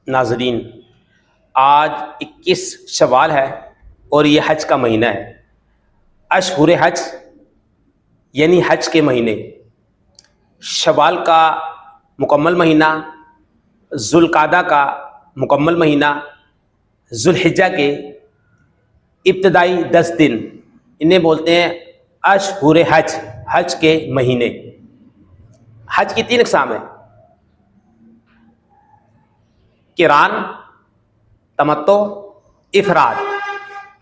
ناظرین، آج 21 شوال ہے اور یہ حج کا مہینہ ہے۔ اشہر حج یعنی حج کے مہینے، شوال کا مکمل مہینہ، ذوالقعدہ کا مکمل مہینہ، ذوالحجہ کے ابتدائی 10 دن، انہیں بولتے ہیں اشہر حج، حج کے مہینے۔ حج کی 3 اقسام ہیں: قران، تمتع، افراد۔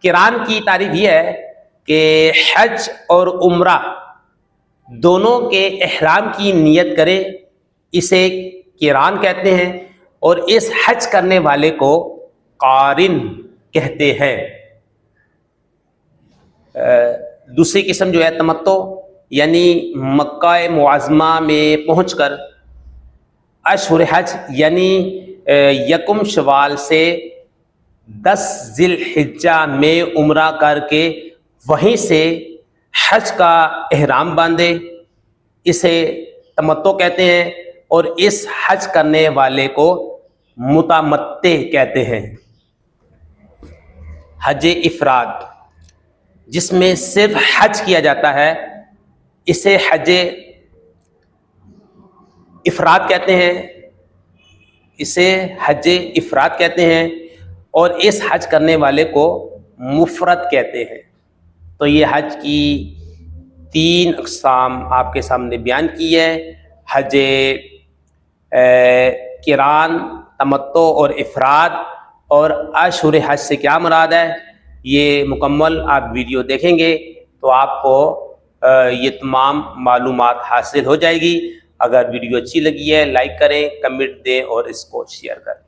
قران کی تعریف یہ ہے کہ حج اور عمرہ دونوں کے احرام کی نیت کرے، اسے قران کہتے ہیں، اور اس حج کرنے والے کو قارن کہتے ہیں۔ دوسری قسم جو ہے تمتع، یعنی مکہ معظمہ میں پہنچ کر اشہر حج یعنی 1 شوال سے 10 ذی الحجہ میں عمرہ کر کے وہیں سے حج کا احرام باندھے، اسے تمتع کہتے ہیں، اور اس حج کرنے والے کو متمتع کہتے ہیں۔ حج افراد، جس میں صرف حج کیا جاتا ہے، اسے حج افراد کہتے ہیں، اسے حج افراد کہتے ہیں، اور اس حج کرنے والے کو مفرد کہتے ہیں۔ تو یہ حج کی 3 اقسام آپ کے سامنے بیان کی ہے: حج قران، تمتع اور افراد، اور اشہر حج سے کیا مراد ہے۔ یہ مکمل آپ ویڈیو دیکھیں گے تو آپ کو یہ تمام معلومات حاصل ہو جائے گی۔ اگر ویڈیو اچھی لگی ہے لائک کریں، کمنٹ دیں اور اس کو شیئر کریں۔